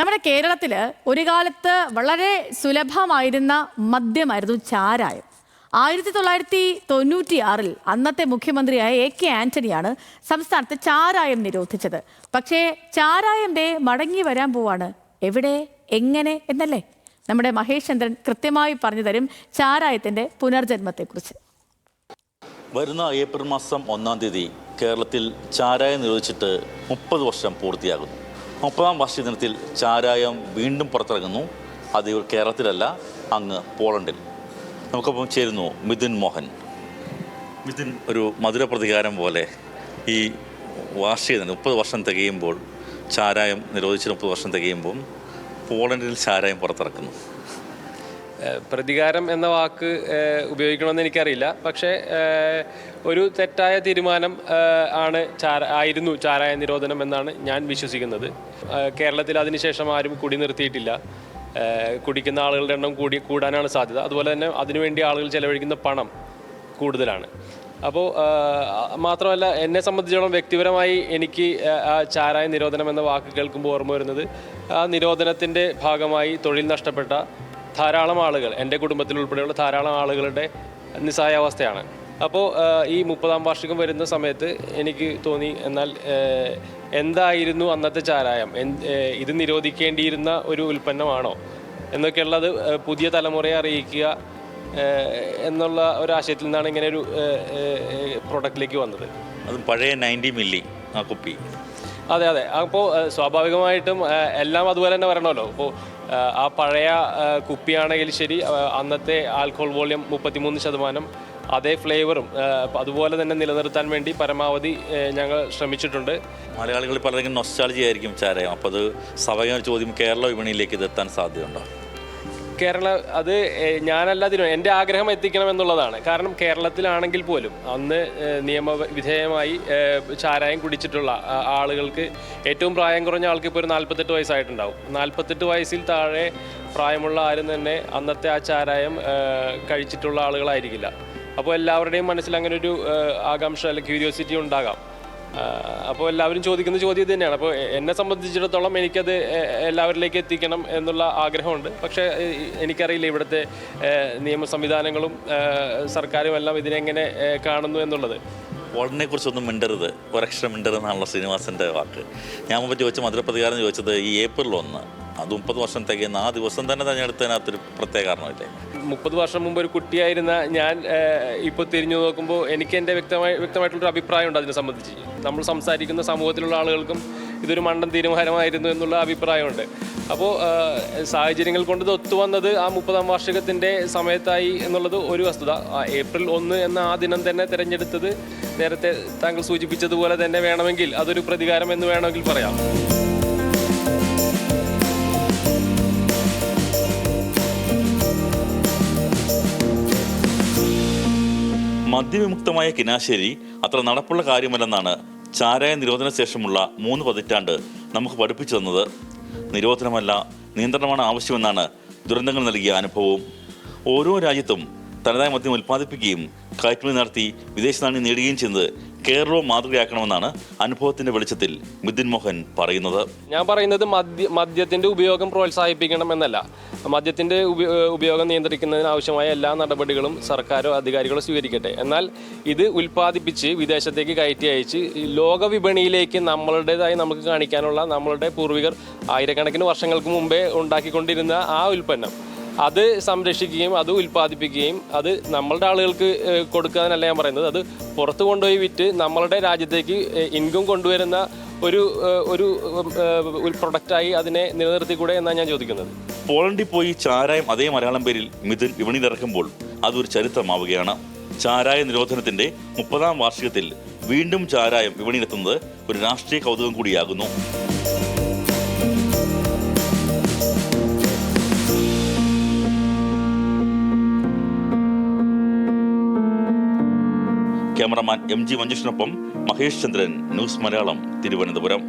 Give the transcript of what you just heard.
നമ്മുടെ കേരളത്തിൽ ഒരു കാലത്ത് വളരെ സുലഭമായിരുന്ന മദ്യമായിരുന്നു ചാരായം. 1996 അന്നത്തെ മുഖ്യമന്ത്രിയായ AK ആന്റണിയാണ് സംസ്ഥാനത്ത് ചാരായം നിരോധിച്ചത്. പക്ഷേ ചാരായം മടങ്ങി വരാൻ പോവാണ്. എവിടെ, എങ്ങനെ എന്നല്ലേ? നമ്മുടെ മഹേഷ് ചന്ദ്രൻ കൃത്യമായി പറഞ്ഞു തരും ചാരായത്തിന്റെ പുനർജന്മത്തെക്കുറിച്ച്. വരുന്ന ഏപ്രിൽ മാസം 1-ാം തീയതി കേരളത്തിൽ ചാരായം നിരോധിച്ചിട്ട് 30 വർഷം പൂർത്തിയാകുന്നു. 30-ാം വാർഷിക ദിനത്തിൽ ചാരായം വീണ്ടും പുറത്തിറങ്ങുന്നു. അത് കേരളത്തിലല്ല, അങ്ങ് പോളണ്ടിൽ. നമുക്കൊപ്പം ചേരുന്നു മിഥുൻ മോഹൻ. മിഥുൻ, ഒരു മധുര പ്രതികാരം പോലെ ഈ വാർഷിക ദിനം 30 വർഷം തികയുമ്പോൾ, ചാരായം നിരോധിച്ച് 30 വർഷം തികയുമ്പോൾ പോളണ്ടിൽ ചാരായം പുറത്തിറക്കുന്നു. പ്രതികാരം എന്ന വാക്ക് ഉപയോഗിക്കണമെന്ന് എനിക്കറിയില്ല. പക്ഷേ ഒരു തെറ്റായ തീരുമാനം ആയിരുന്നു ചാരായ നിരോധനം എന്നാണ് ഞാൻ വിശ്വസിക്കുന്നത്. കേരളത്തിൽ അതിനുശേഷം ആരും കുടി നിർത്തിയിട്ടില്ല. കുടിക്കുന്ന ആളുകളുടെ എണ്ണം കൂടാനാണ് സാധ്യത. അതുപോലെ തന്നെ അതിനുവേണ്ടി ആളുകൾ ചെലവഴിക്കുന്ന പണം കൂടുതലാണ്. അപ്പോൾ മാത്രമല്ല, എന്നെ സംബന്ധിച്ചിടത്തോളം വ്യക്തിപരമായി എനിക്ക് ആ ചാരായ നിരോധനം എന്ന വാക്ക് കേൾക്കുമ്പോൾ ഓർമ്മ വരുന്നത്, ആ നിരോധനത്തിൻ്റെ ഭാഗമായി തൊഴിൽ നഷ്ടപ്പെട്ട ധാരാളം ആളുകൾ, എൻ്റെ കുടുംബത്തിൽ ഉൾപ്പെടെയുള്ള ധാരാളം ആളുകളുടെ നിസ്സഹായാവസ്ഥയാണ്. അപ്പോൾ ഈ 30-ാം വാർഷികം വരുന്ന സമയത്ത് എനിക്ക് തോന്നി, എന്നാൽ എന്തായിരുന്നു അന്നത്തെ ചാരായം? ഇത് നിരോധിക്കേണ്ടിയിരുന്ന ഒരു ഉൽപ്പന്നമാണോ എന്നൊക്കെയുള്ളത് പുതിയ തലമുറയെ അറിയിക്കുക എന്നുള്ള ഒരാശയത്തിൽ നിന്നാണ് ഇങ്ങനെ ഒരു പ്രൊഡക്റ്റിലേക്ക് വന്നത്. അത് പഴയ 90 മില്ലി ആ കുപ്പി. അതെ. അപ്പോൾ സ്വാഭാവികമായിട്ടും എല്ലാം അതുപോലെ തന്നെ വരണമല്ലോ. അപ്പോൾ ആ പഴയ കുപ്പിയാണെങ്കിൽ ശരി, അന്നത്തെ ആൽക്കഹോൾ വോള്യം 33%, അതേ ഫ്ലേവറും അതുപോലെ തന്നെ നിലനിർത്താൻ വേണ്ടി പരമാവധി ഞങ്ങൾ ശ്രമിച്ചിട്ടുണ്ട്. മലയാളികൾ പലരെങ്കിലും നൊസ്റ്റാൾജി ആയിരിക്കും ചാരായം. അപ്പോൾ അത് സ്വാഭാവിക ചോദ്യം, കേരള വിപണിയിലേക്ക് ഇത് എത്താൻ സാധ്യതയുണ്ടോ? അത് ഞാനല്ല എൻ്റെ ആഗ്രഹം എത്തിക്കണം എന്നുള്ളതാണ്. കാരണം കേരളത്തിലാണെങ്കിൽ പോലും അന്ന് നിയമവിധേയമായി ചാരായം കുടിച്ചിട്ടുള്ള ആളുകൾക്ക്, ഏറ്റവും പ്രായം കുറഞ്ഞ ആൾക്ക് ഇപ്പോൾ ഒരു 48 വയസ്സായിട്ടുണ്ടാവും. 48 വയസ്സിൽ താഴെ പ്രായമുള്ള ആരും തന്നെ അന്നത്തെ ആ ചാരായം കഴിച്ചിട്ടുള്ള ആളുകളായിരിക്കില്ല. അപ്പോൾ എല്ലാവരുടെയും മനസ്സിൽ അങ്ങനെ ഒരു ആകാംക്ഷ അല്ലെങ്കിൽ ക്യൂരിയോസിറ്റി ഉണ്ടാകാം. അപ്പോൾ എല്ലാവരും ചോദിക്കുന്ന ചോദ്യം ഇത് തന്നെയാണ്. അപ്പോൾ എന്നെ സംബന്ധിച്ചിടത്തോളം എനിക്കത് എല്ലാവരിലേക്ക് എത്തിക്കണം എന്നുള്ള ആഗ്രഹമുണ്ട്. പക്ഷേ എനിക്കറിയില്ല ഇവിടുത്തെ നിയമ സംവിധാനങ്ങളും സർക്കാരും എല്ലാം ഇതിനെങ്ങനെ കാണുന്നു എന്നുള്ളത്. പോളണ്ടിനെ കുറിച്ചൊന്നും മിണ്ടരുത്, ഒരക്ഷരം മിണ്ടരുതെന്നാണല്ലോ ശ്രീനിവാസൻ്റെ വാക്ക്. ഞാൻ മുമ്പ് ചോദിച്ച മധുരപ്രതികാരം ചോദിച്ചത് ഈ ഏപ്രിൽ 1, അത് 30 വർഷം തികയുന്ന ആ ദിവസം തന്നെ തിരഞ്ഞെടുത്തതിനകത്തൊരു പ്രത്യേക കാരണമില്ലേ? 30 വർഷം മുമ്പ് ഒരു കുട്ടിയായിരുന്ന ഞാൻ ഇപ്പോൾ തിരിഞ്ഞു നോക്കുമ്പോൾ എനിക്ക് എൻ്റെ വ്യക്തമായിട്ടുള്ളൊരു അഭിപ്രായമുണ്ട് അതിനെ സംബന്ധിച്ച്. നമ്മൾ സംസാരിക്കുന്ന സമൂഹത്തിലുള്ള ആളുകൾക്കും ഇതൊരു മണ്ടൻ തീരുമാനമായിരുന്നു എന്നുള്ള അഭിപ്രായമുണ്ട്. അപ്പോൾ സാഹചര്യങ്ങൾ കൊണ്ട് ഇത് ഒത്തുവന്നത് ആ 30-ാം വാർഷികത്തിൻ്റെ സമയത്തായി എന്നുള്ളത് ഒരു വസ്തുത. ഏപ്രിൽ 1 എന്ന ആ ദിനം തന്നെ തിരഞ്ഞെടുത്തത് നേരത്തെ താങ്കൾ സൂചിപ്പിച്ചതുപോലെ തന്നെ വേണമെങ്കിൽ അതൊരു പ്രതികാരം എന്ന് വേണമെങ്കിൽ പറയാം. മദ്യവിമുക്തമായ കിനാശ്ശേരി അത്ര നടപ്പുള്ള കാര്യമല്ലെന്നാണ് ചാരായ നിരോധന ശേഷമുള്ള 3 പതിറ്റാണ്ട് നമുക്ക് പഠിപ്പിച്ചു തന്നത്. നിരോധനമല്ല, നിയന്ത്രണമാണ് ആവശ്യമെന്നാണ് ദുരന്തങ്ങൾ നൽകിയ അനുഭവവും. ഓരോ രാജ്യത്തും തനതായ മദ്യം ഉൽപ്പാദിപ്പിക്കുകയും കയറ്റുമതി നടത്തി വിദേശ നാണ്യം നേടുകയും ചെയ്യുന്നത് കേരളവും മാതൃകയാക്കണമെന്നാണ് അനുഭവത്തിന്റെ വെളിച്ചത്തിൽ മിഥുൻ മോഹൻ പറയുന്നത്. ഞാൻ പറയുന്നത് മദ്യത്തിന്റെ ഉപയോഗം പ്രോത്സാഹിപ്പിക്കണം എന്നല്ല. മദ്യത്തിന്റെ ഉപയോഗം നിയന്ത്രിക്കുന്നതിന് ആവശ്യമായ എല്ലാ നടപടികളും സർക്കാരോ അധികാരികളോ സ്വീകരിക്കട്ടെ. എന്നാൽ ഇത് ഉൽപ്പാദിപ്പിച്ച് വിദേശത്തേക്ക് കയറ്റി അയച്ച് ലോക വിപണിയിലേക്ക് നമ്മളുടേതായി നമുക്ക് കാണിക്കാനുള്ള, നമ്മളുടെ പൂർവികർ ആയിരക്കണക്കിന് വർഷങ്ങൾക്ക് മുമ്പേ ഉണ്ടാക്കിക്കൊണ്ടിരുന്ന ആ ഉൽപ്പന്നം അത് സംരക്ഷിക്കുകയും അത് ഉൽപ്പാദിപ്പിക്കുകയും അത് നമ്മളുടെ ആളുകൾക്ക് കൊടുക്കാനല്ല ഞാൻ പറയുന്നത്, അത് പുറത്ത് കൊണ്ടുപോയി വിറ്റ് നമ്മളുടെ രാജ്യത്തേക്ക് ഇൻകം കൊണ്ടുവരുന്ന ഒരു പ്രൊഡക്റ്റായി അതിനെ നിലനിർത്തിക്കൂടെ എന്നാണ് ഞാൻ ചോദിക്കുന്നത്. പോളണ്ടിൽ പോയി ചാരായം അതേ മലയാളം പേരിൽ മിഥുൻ വിപണിയിൽ ഇറക്കുമ്പോൾ അതൊരു ചരിത്രമാവുകയാണ്. ചാരായ നിരോധനത്തിന്റെ 30-ാം വാർഷികത്തിൽ വീണ്ടും ചാരായം വിപണിയിലെത്തുന്നത് ഒരു രാഷ്ട്രീയ കൗതുകം കൂടിയാകുന്നു. ക്യാമറമാൻ MG മഞ്ജുഷിനൊപ്പം മഹേഷ് ചന്ദ്രൻ, ന്യൂസ് മലയാളം, തിരുവനന്തപുരം.